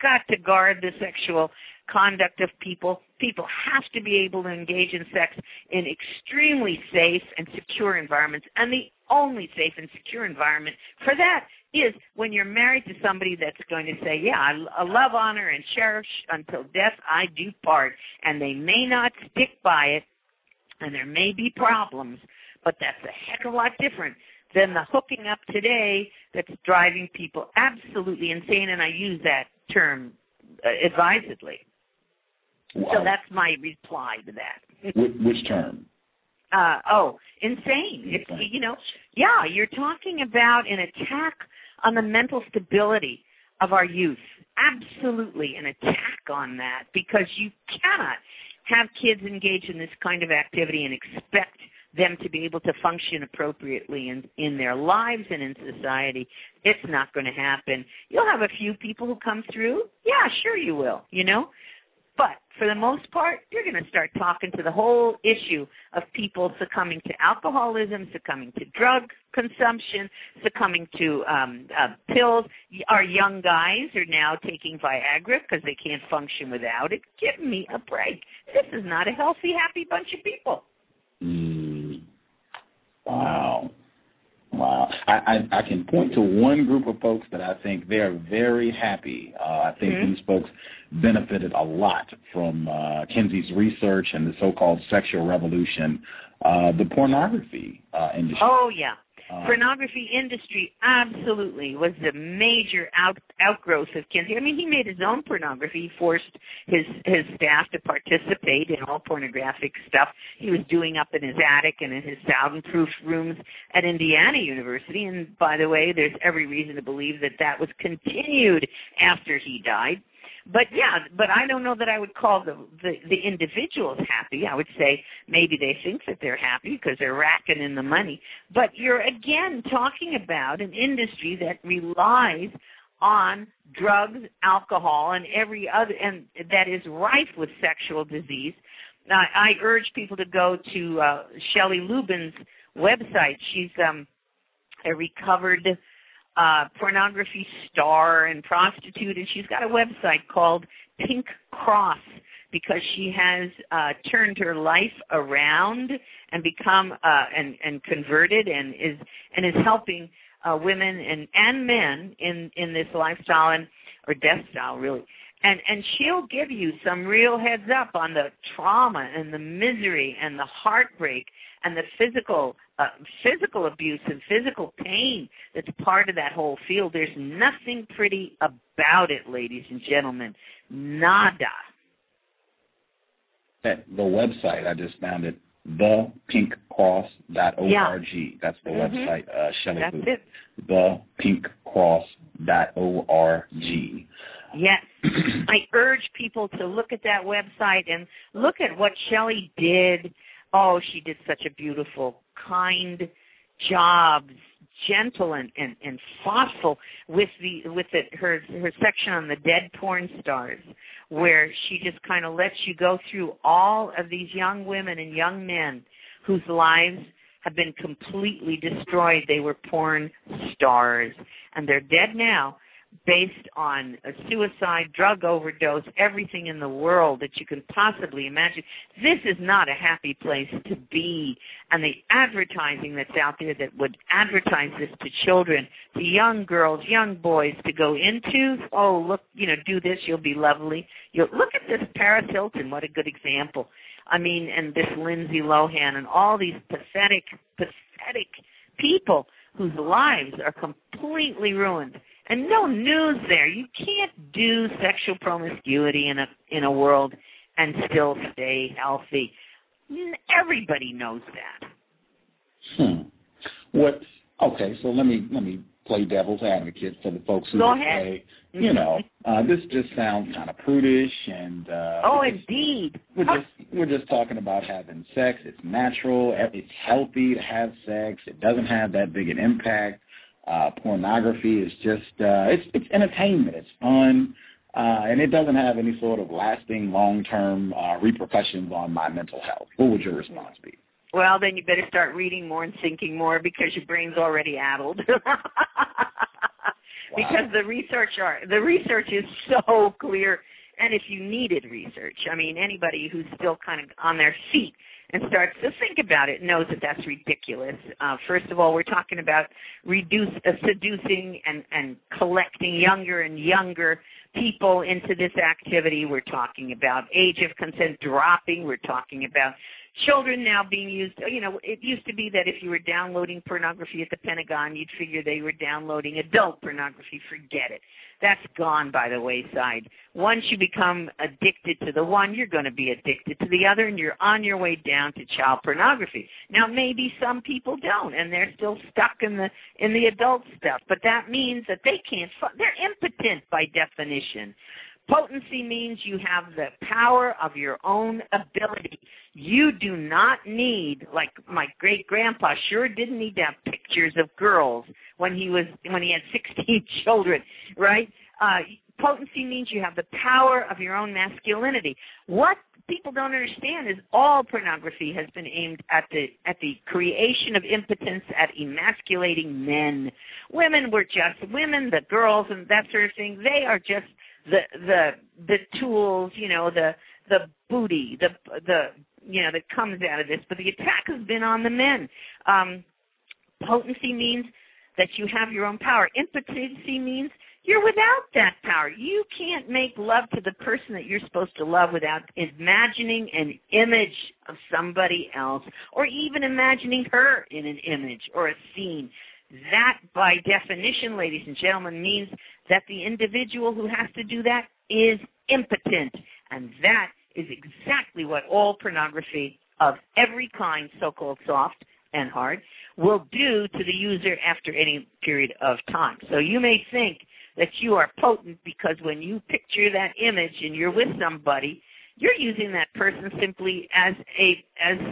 got to guard the sexual conduct of people. People have to be able to engage in sex in extremely safe and secure environments, and the only safe and secure environment for that is when you're married to somebody that's going to say, yeah, I love, honor, and cherish until death I do part, and they may not stick by it, and there may be problems, but that's a heck of a lot different than the hooking up today that's driving people absolutely insane, and I use that term advisedly. Wow. So that's my reply to that. Which term? Insane. It's, you're talking about an attack on the mental stability of our youth. Absolutely an attack on that, because you cannot have kids engage in this kind of activity and expect them to be able to function appropriately in their lives and in society. It's not going to happen. You'll have a few people who come through. Yeah, sure you will, But for the most part, you're going to start talking to the whole issue of people succumbing to alcoholism, succumbing to drug consumption, succumbing to pills. Our young guys are now taking Viagra because they can't function without it. Give me a break. This is not a healthy, happy bunch of people. Wow. I can point to one group of folks that I think they're very happy. I think these folks benefited a lot from Kinsey's research and the so-called sexual revolution, the pornography industry. Oh, yeah. Pornography industry absolutely was the major outgrowth of Kinsey. I mean, he made his own pornography. He forced his staff to participate in all pornographic stuff he was doing up in his attic and in his soundproof rooms at Indiana University. And by the way, there's every reason to believe that was continued after he died. But I don't know that I would call the individuals happy. I would say maybe they think that they're happy because they're racking in the money. But you're, again, talking about an industry that relies on drugs, alcohol, and every other, and that is rife with sexual disease. Now, I urge people to go to Shelley Lubin's website. She's a recovered pornography star and prostitute, and she's got a website called Pink Cross because she has turned her life around and become and converted and is helping women and men in this lifestyle or death style really. And she'll give you some real heads up on the trauma and the misery and the heartbreak and the physical abuse and physical pain that's part of that whole field. There's nothing pretty about it, ladies and gentlemen. Nada. The website, I just found it, thepinkcross.org. Yeah. That's the website, Shelley. That's it. Thepinkcross.org. Yes. I urge people to look at that website and look at what Shelley did. Oh, she did such a beautiful, kind job, gentle and thoughtful with her section on the dead porn stars, where she just kind of lets you go through all of these young women and young men whose lives have been completely destroyed. They were porn stars, and they're dead now, based on a suicide, drug overdose, everything in the world that you can possibly imagine. This is not a happy place to be. And the advertising that's out there that would advertise this to children, to young girls, young boys to go into, oh, look, do this, you'll be lovely. Look at this Paris Hilton, what a good example. I mean, and this Lindsay Lohan and all these pathetic people whose lives are completely ruined. And no news there. You can't do sexual promiscuity in a world and still stay healthy. Everybody knows that. Okay, so let me play devil's advocate for the folks who say, this just sounds kind of prudish and indeed. We're just talking about having sex. It's natural. It's healthy to have sex. It doesn't have that big an impact. Pornography is just it's entertainment. It's fun, and it doesn't have any sort of lasting, long-term repercussions on my mental health. What would your response be? Well, then you better start reading more and thinking more because your brain's already addled. Because the research is so clear. And if you needed research, I mean, anybody who's still kind of on their feet and starts to think about it knows that that's ridiculous. First of all, we're talking about seducing and collecting younger and younger people into this activity. We're talking about age of consent dropping. We're talking about children now being used. You know, it used to be that if you were downloading pornography at the Pentagon, you'd figure they were downloading adult pornography. Forget it. That's gone by the wayside. Once you become addicted to the one, you're going to be addicted to the other, and you're on your way down to child pornography. Now, maybe some people don't, and they're still stuck in the adult stuff, but that means that they can't. They're impotent by definition. Potency means you have the power of your own ability. You do not need, like my great-grandpa sure didn't need to have pictures of girls when he had 16 children, right? Potency means you have the power of your own masculinity. What people don't understand is all pornography has been aimed at the creation of impotence, at emasculating men. Women, the girls and that sort of thing, they are just the tools, you know, the booty, that comes out of this, but the attack has been on the men. Potency means that you have your own power. Impotency means you're without that power. You can't make love to the person that you're supposed to love without imagining an image of somebody else, or even imagining her in an image or a scene. That, by definition, ladies and gentlemen, means that the individual who has to do that is impotent. And that is exactly what all pornography of every kind, so-called soft and hard, will do to the user after any period of time. So you may think that you are potent because when you picture that image and you're with somebody, you're using that person simply as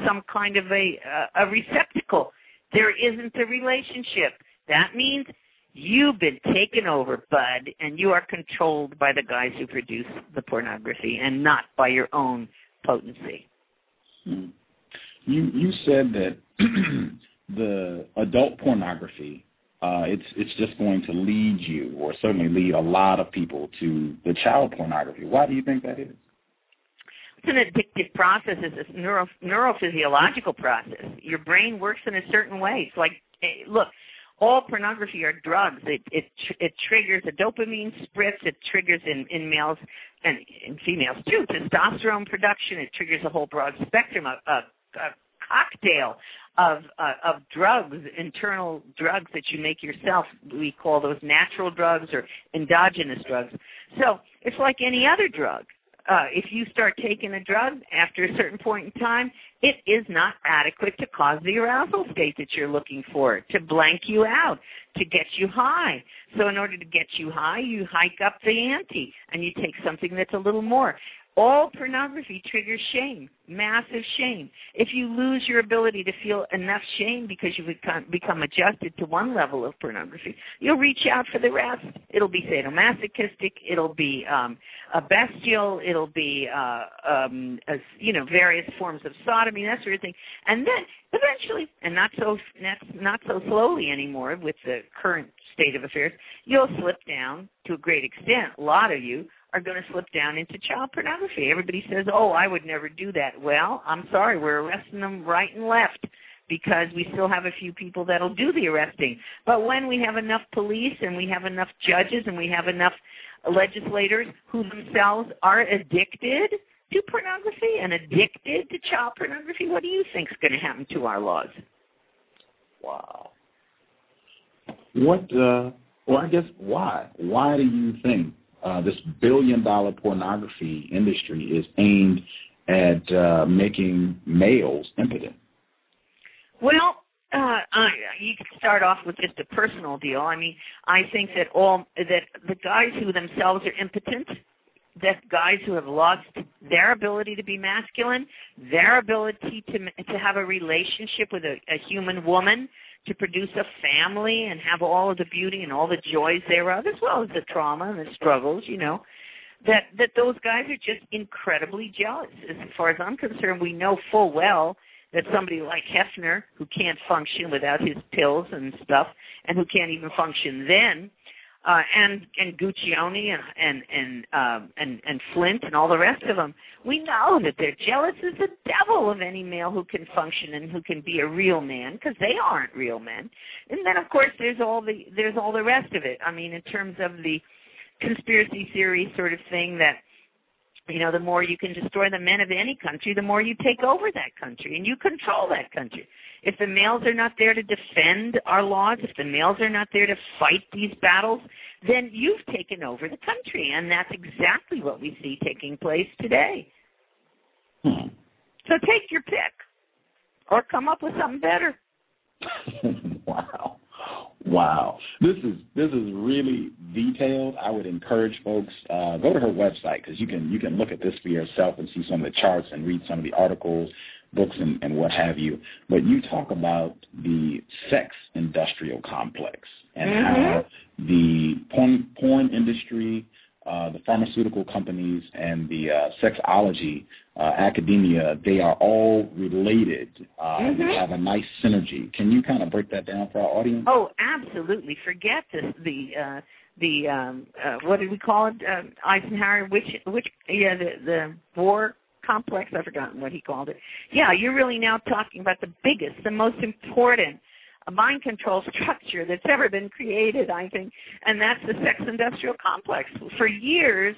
some kind of a receptacle. There isn't a relationship. That means you've been taken over, bud, and you are controlled by the guys who produce the pornography and not by your own potency. You said that the adult pornography, it's just going to lead you, or certainly lead a lot of people, to the child pornography. Why do you think that is? It's an addictive process. It's a neurophysiological process. Your brain works in a certain way. It's like, look, all pornography are drugs. It triggers a dopamine spritz. It triggers in males and in females too testosterone production. It triggers a whole broad spectrum, a cocktail of drugs, internal drugs that you make yourself. We call those natural drugs or endogenous drugs. So it's like any other drug. If you start taking a drug after a certain point in time, it is not adequate to cause the arousal state that you're looking for, to blank you out, to get you high. So in order to get you high, you hike up the ante and you take something that's a little more. All pornography triggers shame, massive shame. If you lose your ability to feel enough shame because you've become adjusted to one level of pornography, you'll reach out for the rest. It'll be sadomasochistic. It'll be a bestial. It'll be various forms of sodomy, that sort of thing. And then eventually, and not so slowly anymore with the current state of affairs, you'll slip down to a great extent. A lot of you are going to slip down into child pornography. Everybody says, oh, I would never do that. Well, I'm sorry, we're arresting them right and left because we still have a few people that'll do the arresting. But when we have enough police and we have enough judges and we have enough legislators who themselves are addicted to pornography and addicted to child pornography, what do you think is going to happen to our laws? Wow. I guess why? Why do you think this billion-dollar pornography industry is aimed at making males impotent? Well, you can start off with just a personal deal. I mean, I think that the guys who themselves are impotent, that guys who have lost their ability to be masculine, their ability to have a relationship with a human woman, to produce a family and have all of the beauty and all the joys thereof, as well as the trauma and the struggles, that those guys are just incredibly jealous. As far as I'm concerned, we know full well that somebody like Hefner, who can't function without his pills and stuff, and who can't even function then, and Guccione and Flint and all the rest of them. We know that they're jealous as the devil of any male who can function and who can be a real man, because they aren't real men. And then, of course, there's all the rest of it. I mean, in terms of the conspiracy theory sort of thing that, you know, the more you can destroy the men of any country, the more you take over that country and you control that country. If the males are not there to defend our laws, if the males are not there to fight these battles, then you've taken over the country, and that's exactly what we see taking place today. So take your pick, or come up with something better. Wow. This is really detailed. I would encourage folks, go to her website, because you can look at this for yourself and see some of the charts and read some of the articles, books, and what have you. But you talk about the sex industrial complex and how the porn industry, the pharmaceutical companies, and the sexology academia, they are all related and they have a nice synergy. Can you kind of break that down for our audience? Oh, absolutely. Forget the what did we call it? Eisenhower, the war complex. I've forgotten what he called it. Yeah, you're really now talking about the biggest, the most important mind control structure that's ever been created, I think, and that's the sex industrial complex. For years,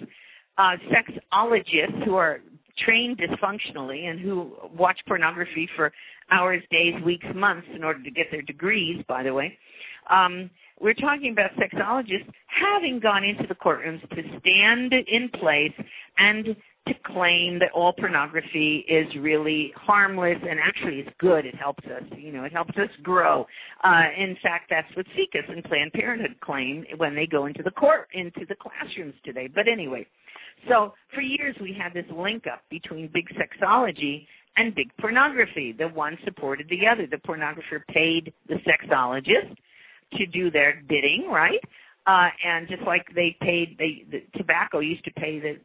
sexologists who are trained dysfunctionally and who watch pornography for hours, days, weeks, months in order to get their degrees, by the way, we're talking about sexologists having gone into the courtrooms to stand in place and to claim that all pornography is really harmless and actually is good. It helps us, it helps us grow. In fact, that's what SICAS and Planned Parenthood claim when they go into the classrooms today. But anyway, so for years we had this link up between big sexology and big pornography. The one supported the other. The pornographer paid the sexologist to do their bidding, right? And just like they paid, the tobacco used to pay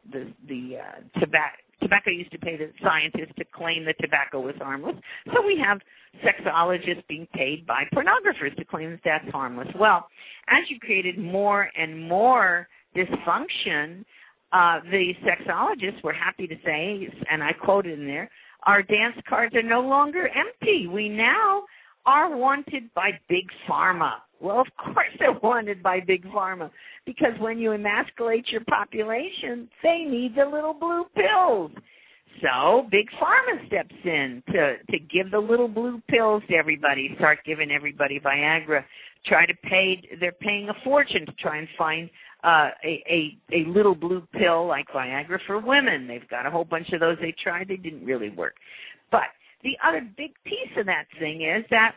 tobacco used to pay the scientists to claim that tobacco was harmless. So we have sexologists being paid by pornographers to claim that that's harmless. Well, as you created more and more dysfunction, the sexologists were happy to say, and I quoted in there, our dance cards are no longer empty. We now are wanted by Big Pharma. Well, of course they're wanted by Big Pharma, because when you emasculate your population, they need the little blue pills. So Big Pharma steps in to give the little blue pills to everybody, start giving everybody Viagra, they're paying a fortune to try and find a little blue pill like Viagra for women. They've got a whole bunch of those they tried. They didn't really work. But the other big piece of that thing is that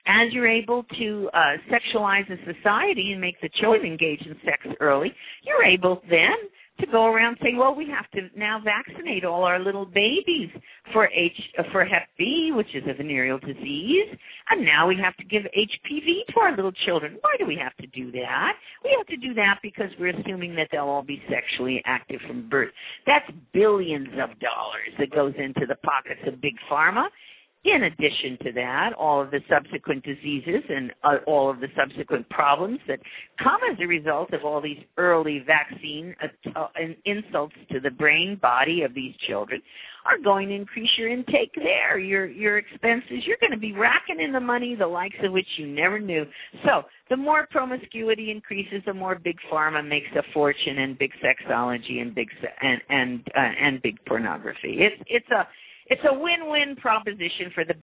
as you're able to sexualize a society and make the children engage in sex early, you're able then to go around saying, well, we have to now vaccinate all our little babies for Hep B, which is a venereal disease, and now we have to give HPV to our little children. Why do we have to do that? We have to do that because we're assuming that they'll all be sexually active from birth. That's billions of dollars that goes into the pockets of Big Pharma. In addition to that, all of the subsequent diseases and all of the subsequent problems that come as a result of all these early vaccine insults to the brain body of these children are going to increase your intake there, your expenses. You're going to be racking in the money, the likes of which you never knew. So the more promiscuity increases, the more Big Pharma makes a fortune in big sexology and big pornography. It's a win-win proposition for the